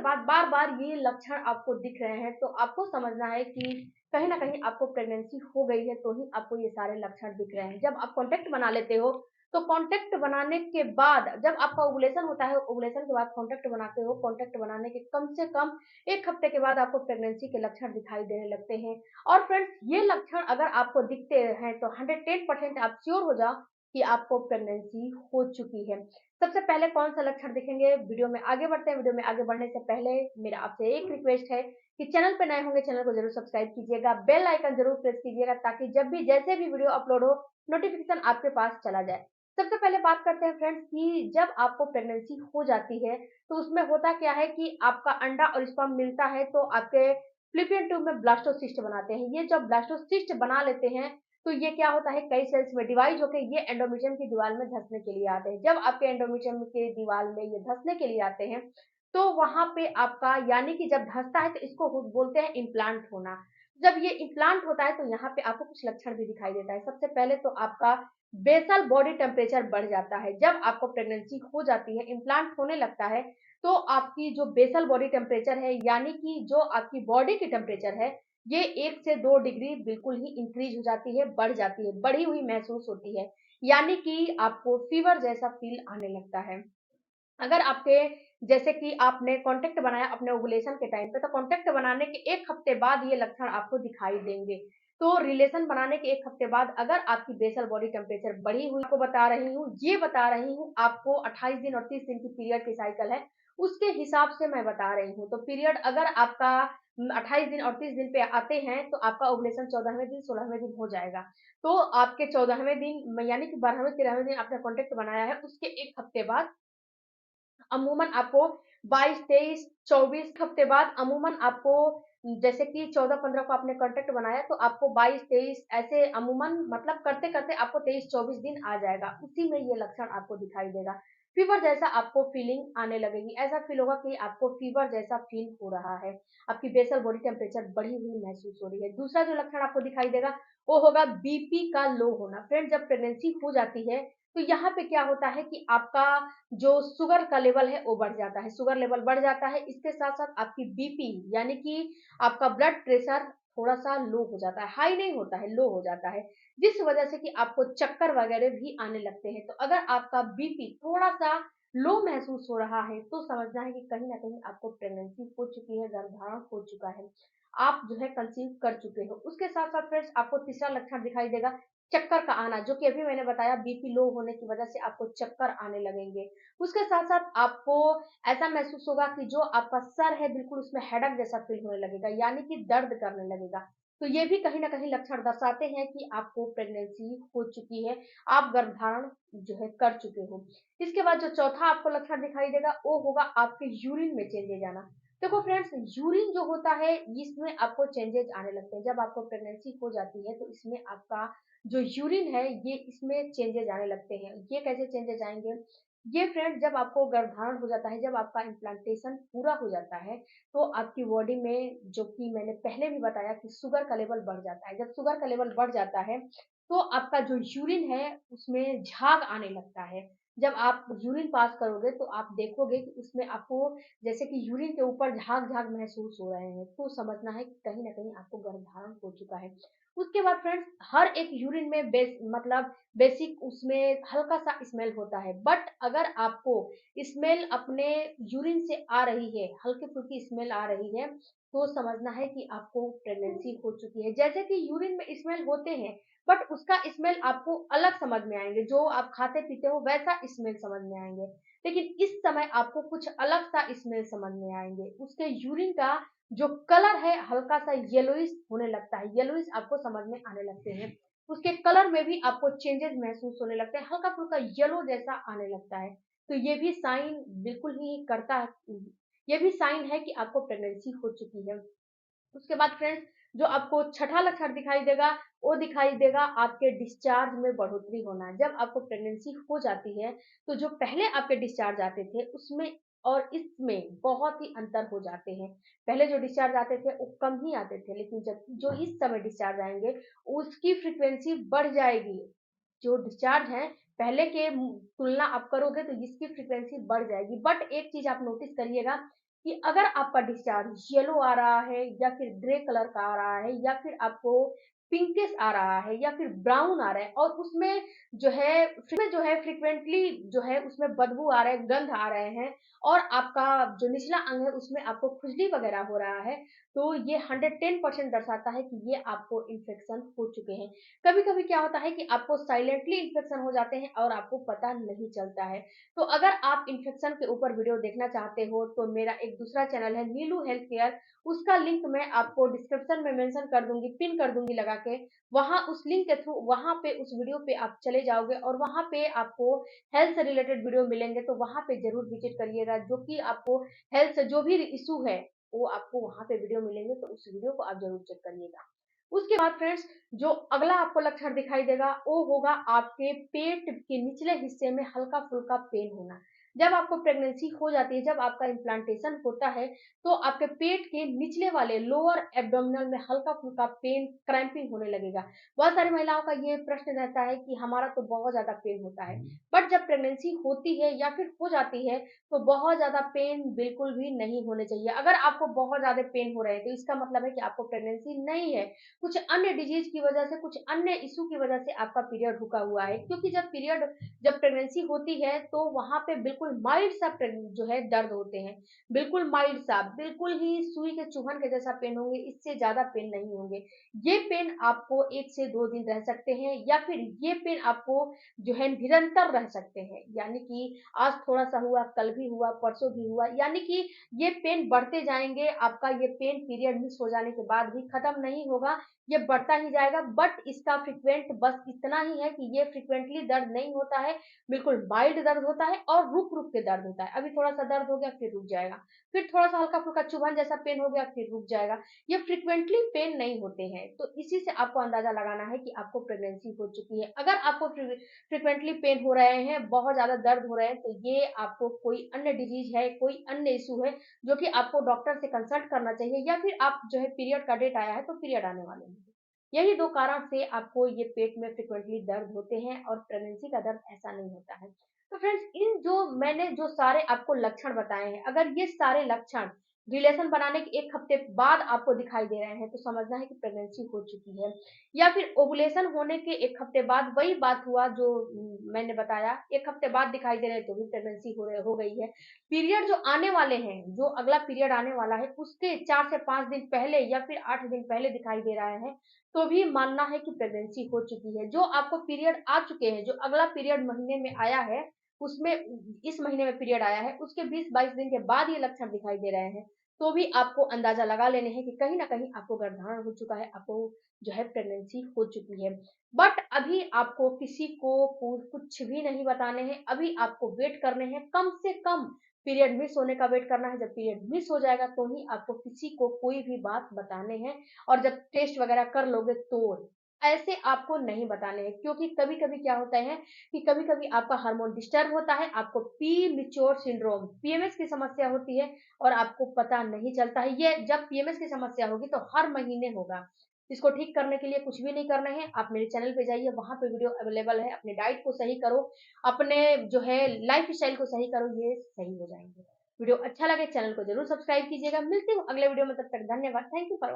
बाद बार बार ये लक्षण आपको दिख रहे हैं, तो आपको समझना है कि कहीं ना कहीं आपको प्रेगनेंसी हो गई है, तो ही आपको ये सारे लक्षण दिख रहे हैं। जब आप कॉन्टेक्ट बना लेते हो, तो कॉन्टेक्ट बनाने के बाद जब आपका ओवुलेशन होता है, ओवुलेशन के बाद कॉन्टेक्ट बनाते हो, कॉन्टेक्ट बनाने के कम से कम 1 हफ्ते के बाद आपको प्रेगनेंसी के लक्षण दिखाई देने लगते हैं। और फ्रेंड्स, ये लक्षण अगर आपको दिखते हैं तो 110% आप श्योर हो जाओ कि आपको प्रेगनेंसी हो चुकी है। सबसे पहले कौन सा लक्षण दिखेंगे, वीडियो में आगे बढ़ते हैं। वीडियो में आगे बढ़ने से पहले मेरा आपसे एक रिक्वेस्ट है कि चैनल पर नए होंगे, चैनल को जरूर सब्सक्राइब कीजिएगा, बेल आइकन जरूर प्रेस कीजिएगा, ताकि जब भी जैसे भी वीडियो अपलोड हो, नोटिफिकेशन आपके पास चला जाए। सबसे पहले बात करते हैं फ्रेंड्स कि जब आपको प्रेगनेंसी हो जाती है, तो उसमें होता क्या है कि आपका अंडा और स्पर्म मिलता है, तो आपके फ्लिपियन ट्यूब में ब्लास्टोसिस्ट बनाते हैं। ये जब ब्लास्टोसिस्ट बना लेते हैं, तो ये क्या होता है, कई सेल्स में डिवाइड होकर ये एंडोमेट्रियम की दीवार में धंसने के लिए आते हैं। जब आपके एंडोमेट्रियम के दीवार में ये धंसने के लिए आते हैं, तो वहां पे आपका, यानी कि जब धंसता है तो इसको बोलते हैं इम्प्लांट होना। जब ये इम्प्लांट होता है, तो यहाँ पे आपको कुछ लक्षण भी दिखाई देता है। सबसे पहले तो आपका बेसल बॉडी टेम्परेचर बढ़ जाता है। जब आपको प्रेगनेंसी हो जाती है, इम्प्लांट होने लगता है, तो आपकी जो बेसल बॉडी टेम्परेचर है, यानी कि जो आपकी बॉडी की टेम्परेचर है, ये 1 से 2 डिग्री बिल्कुल ही इंक्रीज हो जाती है, बढ़ जाती है, बढ़ी हुई महसूस होती है। यानी कि आपको फीवर जैसा फील आने लगता है। अगर आपके, जैसे कि आपने कांटेक्ट बनाया अपने ओवुलेशन के टाइम पे, तो कांटेक्ट बनाने के 1 हफ्ते बाद ये लक्षण आपको दिखाई देंगे। तो रिलेशन बनाने के 1 हफ्ते बाद अगर आपकी बेसल बॉडी टेम्परेचर बढ़ी हुई, आपको बता रही हूँ, ये बता रही हूँ, आपको 28 दिन और 30 दिन की पीरियड की साइकिल है, उसके हिसाब से मैं बता रही हूँ। तो पीरियड अगर आपका 28 दिन और 30 दिन पे आते हैं, तो आपका ओवुलेशन 14वें दिन 16वें दिन हो जाएगा। तो आपके 14वें दिन, यानी कि 12वें 13वें दिन आपने कांटेक्ट बनाया है, उसके 1 हफ्ते बाद अमूमन आपको 22, 23, 24 हफ्ते बाद अमूमन आपको, जैसे कि 14, 15 को आपने कांटेक्ट बनाया, तो आपको 22, 23 ऐसे अमूमन, मतलब करते करते आपको 23, 24 दिन आ जाएगा। उसी में ये लक्षण आपको दिखाई देगा। फीवर जैसा आपको फीलिंग आने लगेगी, ऐसा फील होगा कि आपको फीवर जैसा फील हो रहा है, आपकी बेसल बॉडी टेम्परेचर बढ़ी हुई महसूस हो रही है। दूसरा जो लक्षण आपको दिखाई देगा, वो होगा बीपी का लो होना। फ्रेंड, जब प्रेगनेंसी हो जाती है, तो यहाँ पे क्या होता है कि आपका जो शुगर का लेवल है वो बढ़ जाता है, शुगर लेवल बढ़ जाता है। इसके साथ साथ आपकी बीपी, यानी कि आपका ब्लड प्रेशर थोड़ा सा लो हो जाता है, हाई नहीं होता है, लो हो जाता है, जिस वजह से कि आपको चक्कर वगैरह भी आने लगते हैं। तो अगर आपका बीपी थोड़ा सा लो महसूस हो रहा है, तो समझना है कि कहीं ना कहीं आपको प्रेगनेंसी हो चुकी है, गर्भधारण हो चुका है, आप जो है कंसीव कर चुके हो। उसके साथ साथ फ्रेंड्स, आपको तीसरा लक्षण दिखाई देगा, चक्कर का आना, जो कि अभी मैंने बताया, बीपी लो होने की वजह से आपको चक्कर आने लगेंगे। उसके साथ साथ आपको ऐसा महसूस होगा कि जो आपका सर है, बिल्कुल उसमें हेडक जैसा फील होने लगेगा, यानी कि दर्द करने लगेगा। तो ये भी कहीं ना कहीं लक्षण दर्शाते हैं कि आपको प्रेगनेंसी हो चुकी है, आप गर्भधारण जो है कर चुके हो। इसके बाद जो चौथा आपको लक्षण दिखाई देगा, वो होगा आपके यूरिन में चेंजेज आना। देखो फ्रेंड्स, यूरिन जो होता है, इसमें आपको चेंजेस आने लगते हैं। जब आपको प्रेगनेंसी हो जाती है, तो इसमें आपका जो यूरिन है, ये इसमें चेंजेस आने लगते हैं। ये कैसे चेंजेस आएंगे, ये फ्रेंड, जब आपको गर्भधारण हो जाता है, जब आपका इम्प्लांटेशन पूरा हो जाता है, तो आपकी बॉडी में, जो कि मैंने पहले भी बताया, कि शुगर का लेवल बढ़ जाता है। जब शुगर का लेवल बढ़ जाता है, तो आपका जो यूरिन है उसमें झाग आने लगता है। जब आप यूरिन पास करोगे, तो आप देखोगे कि उसमें आपको, जैसे कि यूरिन के ऊपर झाग झाग महसूस हो रहे हैं, तो समझना है कि कहीं ना कहीं आपको गर्भधारण हो चुका है। उसके बाद फ्रेंड्स, हर एक यूरिन में मतलब बेसिक उसमें हल्का सा स्मेल होता है, बट अगर आपको स्मेल अपने यूरिन से आ रही है, हल्की फुल्की स्मेल आ रही है, तो समझना है कि आपको प्रेगनेंसी हो चुकी है। जैसे कि यूरिन में स्मेल होते हैं, बट उसका स्मेल आपको अलग समझ में आएंगे, जो आप खाते पीते हो वैसा स्मेल समझ में आएंगे, लेकिन इस समय आपको कुछ अलग सा स्मेल समझ में आएंगे। उसके यूरिन का जो कलर है, हल्का सा येलोइश होने लगता है, येलोइश आपको समझ में आने लगते हैं। उसके कलर में भी आपको चेंजेस महसूस होने लगते हैं, हल्का फुल्का येलो जैसा आने लगता है। तो ये भी साइन बिल्कुल ही करता है, ये भी साइन है कि आपको प्रेगनेंसी हो चुकी है। उसके बाद फ्रेंड्स, जो आपको छठा लक्षण दिखाई देगा, वो दिखाई देगा आपके डिस्चार्ज में बढ़ोतरी होना। जब आपको प्रेगनेंसी हो जाती है, तो जो पहले आपके डिस्चार्ज आते थे, उसमें और इसमें बहुत ही अंतर हो जाते हैं। पहले जो डिस्चार्ज आते थे वो कम ही आते थे, लेकिन जब जो इस समय डिस्चार्ज आएंगे, उसकी फ्रीक्वेंसी बढ़ जाएगी। जो डिस्चार्ज है, पहले के तुलना आप करोगे, तो इसकी फ्रीक्वेंसी बढ़ जाएगी। बट एक चीज आप नोटिस करिएगा, कि अगर आपका डिस्चार्ज येलो आ रहा है या फिर ग्रे कलर का आ रहा है या फिर आपको पिंकिश आ रहा है या फिर ब्राउन आ रहा है और उसमें जो है फ्रीक्वेंटली जो है उसमें बदबू आ रहा है, गंध आ रहे हैं और आपका जो निचला अंग है उसमें आपको खुजली वगैरह हो रहा है, तो ये 110% दर्शाता है कि ये आपको इन्फेक्शन हो चुके हैं। कभी-कभी क्या होता है कि आपको साइलेंटली इन्फेक्शन हो जाते हैं और आपको पता नहीं चलता है। तो अगर आप इन्फेक्शन के ऊपर वीडियो देखना चाहते हो तो मेरा एक दूसरा चैनल है नीलू हेल्थ केयर, उसका लिंक मैं आपको डिस्क्रिप्शन में मेंशन कर दूँगी, पिन कर दूँगी लगा के। वहाँ उस लिंक के थ्रू वहाँ पे उस वीडियो पे आप चले जाओगे और वहाँ पे आपको हेल्थ से रिलेटेड वीडियो मिलेंगे, तो वहाँ पे ज़रूर विज़िट करिएगा, जो कि आपको हेल्थ से जो भी इश्यू है, वो आपको वहाँ पे वीडियो मिलेंगे, तो उस वीडियो को आप ज़रूर चेक करिएगा। उसके बाद फ्रेंड्स, जो अगला आपको लक्षण दिखाई देगा, वो होगा आपके पेट के निचले हिस्से में हल्का-फुल्का पेन होना। जब आपको प्रेगनेंसी हो जाती है, जब आपका इम्प्लांटेशन होता है, तो आपके पेट के निचले वाले लोअर एब्डोमिनल में हल्का-फुल्का पेन, क्रैम्पिंग होने लगेगा। बहुत सारी महिलाओं का ये प्रश्न रहता है कि हमारा तो बहुत ज़्यादा पेन होता है, बट जब प्रेगनेंसी होती है या फिर हो जाती है, तो बहुत ज़्यादा पेन बिल्कुल भी नहीं होने चाहिए। अगर आपको बहुत ज़्यादा पेन हो रहे हैं, तो इसका मतलब है कि आपको प्रेगनेंसी नहीं है। कुछ अन्य डिजीज़ की वजह से, कुछ अन्य इश्यू की वजह से आपका पीरियड रुका हुआ है, क्योंकि जब प्रेगनेंसी होती है, तो वहाँ पे बिल्कुल माइल्ड सा जो है दर्द होते हैं। बिल्कुल माइल्ड सा, बिल्कुल ही सुई के चुभन के जैसा पेन होंगे, इससे ज़्यादा पेन नहीं होंगे। ये पेन आपको 1 से 2 दिन रह सकते हैं या फिर ये पेन आपको जो है निरंतर रह सकते हैं। यानी कि आज थोड़ा-सा हुआ, कल भी हुआ, परसों भी हुआ, यानी कि ये पेन बढ़ते जाएँगे, आपका ये पेन पीरियड मिस हो जाने के बाद भी खत्म नहीं होगा, ये बढ़ता ही जाएगा, बट इसका फ्रीक्वेंट बस इतना ही है कि ये फ्रीक्वेंटली दर्द नहीं होता है, बिल्कुल माइल्ड दर्द होता है और रुक-रुक के दर्द होता है। अभी थोड़ा-सा दर्द हो गया, फिर रुक जाएगा, फिर थोड़ा-सा हल्का-फुल्का चुभन जैसा पेन हो गया, फिर रुक जाएगा। ये फ्रीक्वेंटली पेन नहीं होते हैं, तो इसी से आपको अंदाज़ा लगाना है कि आपको प्रेगनेंसी हो चुकी है। अगर आपको फ्रीक्वेंटली पेन हो रहे हैं, बहुत ज़्यादा दर्द हो रहे हैं, तो ये आपको कोई अन्य डिज़ीज़ है, कोई अन्य इश्यू है, जो कि आपको डॉक्टर से कंसल्ट करना चाहिए या फिर आप जो है पीरियड का डेट आया है, तो पीरियड आने वाले हैं। यही 2 कारण से आपको ये पेट में फ्रीक्वेंटली दर्द होते हैं और प्रेगनेंसी का दर्द ऐसा नहीं होता है। तो फ्रेंड्स, इन जो सारे आपको लक्षण बताए हैं, अगर ये सारे लक्षण रिलेशन बनाने के 1 हफ्ते बाद आपको दिखाई दे रहे हैं, तो समझना है कि प्रेगनेंसी हो चुकी है। या फिर ओव्यूलेशन होने के 1 हफ्ते बाद वही बात हुआ जो मैंने बताया, 1 हफ्ते बाद दिखाई दे रहे हैं, तो भी प्रेगनेंसी हो गई है। पीरियड जो आने वाले हैं, जो अगला पीरियड आने वाला है, उसके 4 से 5 दिन पहले या फिर 8 दिन पहले दिखाई दे रहा है, तो भी मानना है कि प्रेगनेंसी हो चुकी है। जो आपको पीरियड आ चुके हैं, जो अगला पीरियड महीने में आया है, उसमें इस महीने में पीरियड आया है, उसके 20-22 दिन के बाद ये लक्षण दिखाई दे रहे हैं, तो भी आपको अंदाज़ा लगा लेने हैं कि कहीं न कहीं आपको गर्भधारण हो चुका है, आपको जो है प्रेगनेंसी हो चुकी है। बट अभी आपको किसी को कुछ भी नहीं बताने हैं, अभी आपको वेट करने हैं, कम से कम पीरियड मिस होने का वेट करना है। जब पीरियड मिस हो जाएगा, तो ही आपको किसी को कोई भी बात बताने हैं और जब टेस्ट वगैरह कर लोगे तो। ऐसे आपको नहीं बताने हैं, क्योंकि कभी-कभी क्या होता है कि कभी-कभी आपका हार्मोन डिस्टर्ब होता है, आपको प्रीमेच्योर सिंड्रोम, पीएमएस की समस्या होती है और आपको पता नहीं चलता है। ये जब पीएमएस की समस्या होगी तो हर महीने होगा। इसको ठीक करने के लिए कुछ भी नहीं करना है, आप मेरे चैनल पे जाइए, वहाँ पे वीडियो अवेलेबल है, अपनी डाइट को सही करो, अपने जो है लाइफ़स्टाइल को सही करो, ये सही हो जाएँगे। वीडियो अच्छा लगे चैनल को ज़रूर सब्सक्राइब कीजिएगा। मिलती हूँ अगले वीडियो में, तब तक धन्यवाद। Thank you for